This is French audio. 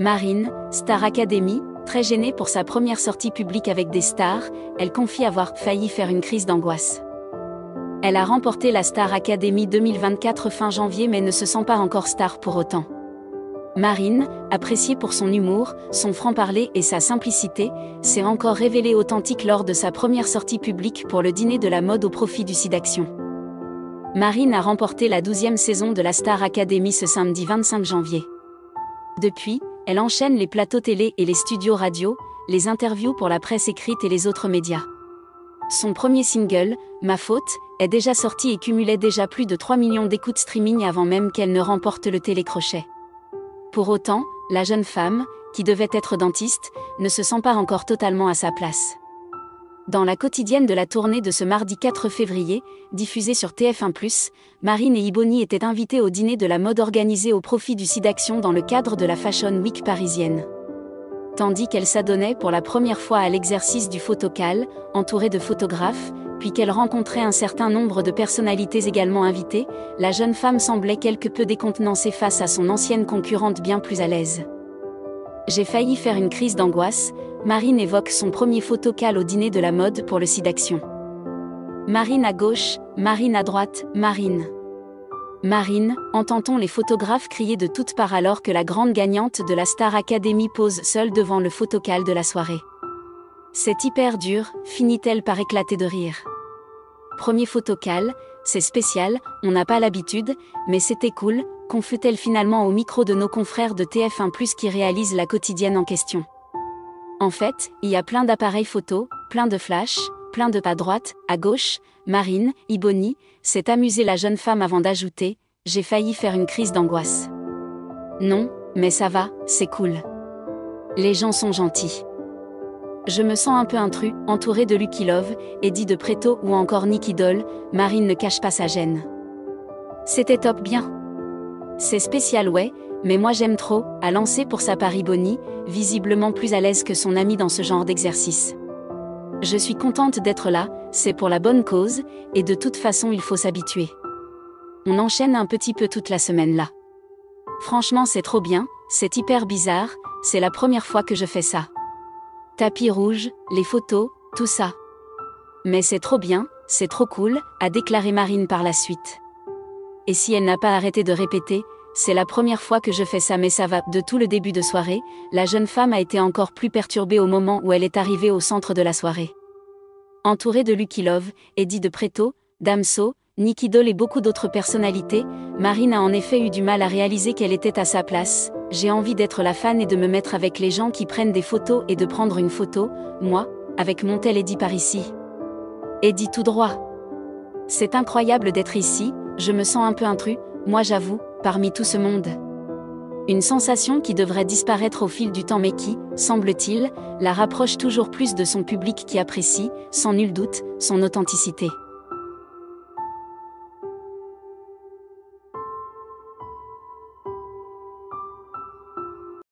Marine, Star Academy, très gênée pour sa première sortie publique avec des stars, elle confie avoir failli faire une crise d'angoisse. Elle a remporté la Star Academy 2024 fin janvier mais ne se sent pas encore star pour autant. Marine, appréciée pour son humour, son franc-parler et sa simplicité, s'est encore révélée authentique lors de sa première sortie publique pour le dîner de la mode au profit du SIDAction. Marine a remporté la 12e saison de la Star Academy ce samedi 25 janvier. Depuis, elle enchaîne les plateaux télé et les studios radio, les interviews pour la presse écrite et les autres médias. Son premier single, Ma faute, est déjà sorti et cumulait déjà plus de 3 millions d'écoutes streaming avant même qu'elle ne remporte le télécrochet. Pour autant, la jeune femme, qui devait être dentiste, ne se sent pas encore totalement à sa place. Dans la quotidienne de la tournée de ce mardi 4 février, diffusée sur TF1+, Marine et Iboni étaient invitées au dîner de la mode organisé au profit du SIDAction dans le cadre de la Fashion Week parisienne. Tandis qu'elle s'adonnait pour la première fois à l'exercice du photocall, entourée de photographes, puis qu'elle rencontrait un certain nombre de personnalités également invitées, la jeune femme semblait quelque peu décontenancée face à son ancienne concurrente bien plus à l'aise. J'ai failli faire une crise d'angoisse, Marine évoque son premier photocall au dîner de la mode pour le SIDAction. Marine à gauche, Marine à droite, Marine. Marine, entend-on les photographes crier de toutes parts alors que la grande gagnante de la Star Academy pose seule devant le photocall de la soirée. C'est hyper dur, finit-elle par éclater de rire. Premier photocall, c'est spécial, on n'a pas l'habitude, mais c'était cool, confie-t-elle finalement au micro de nos confrères de TF1+ qui réalisent la quotidienne en question. En fait, il y a plein d'appareils photo, plein de flash, plein de à droite, à gauche, Marine, Iboni, s'est amusée la jeune femme avant d'ajouter « J'ai failli faire une crise d'angoisse ». Non, mais ça va, c'est cool. Les gens sont gentils. Je me sens un peu intrus, entourée de Lucky Love, Eddie de Pretto ou encore Nicky Doll, Marine ne cache pas sa gêne. C'était top bien. C'est spécial ouais, mais moi j'aime trop, a lancé pour sa part Iboni, visiblement plus à l'aise que son amie dans ce genre d'exercice. Je suis contente d'être là, c'est pour la bonne cause, et de toute façon il faut s'habituer. On enchaîne un petit peu toute la semaine là. Franchement c'est trop bien, c'est hyper bizarre, c'est la première fois que je fais ça. Tapis rouge, les photos, tout ça. Mais c'est trop bien, c'est trop cool, a déclaré Marine par la suite. Et si elle n'a pas arrêté de répéter, c'est la première fois que je fais ça mais ça va. De tout le début de soirée, la jeune femme a été encore plus perturbée au moment où elle est arrivée au centre de la soirée. Entourée de Lucky Love, Eddie de Pretto, Damso, Nicky Doll et beaucoup d'autres personnalités, Marine a en effet eu du mal à réaliser qu'elle était à sa place. J'ai envie d'être la fan et de me mettre avec les gens qui prennent des photos et de prendre une photo, moi, avec mon tel Eddie par ici. Eddie tout droit. C'est incroyable d'être ici, je me sens un peu intrus, moi j'avoue, parmi tout ce monde. Une sensation qui devrait disparaître au fil du temps mais qui, semble-t-il, la rapproche toujours plus de son public qui apprécie, sans nul doute, son authenticité.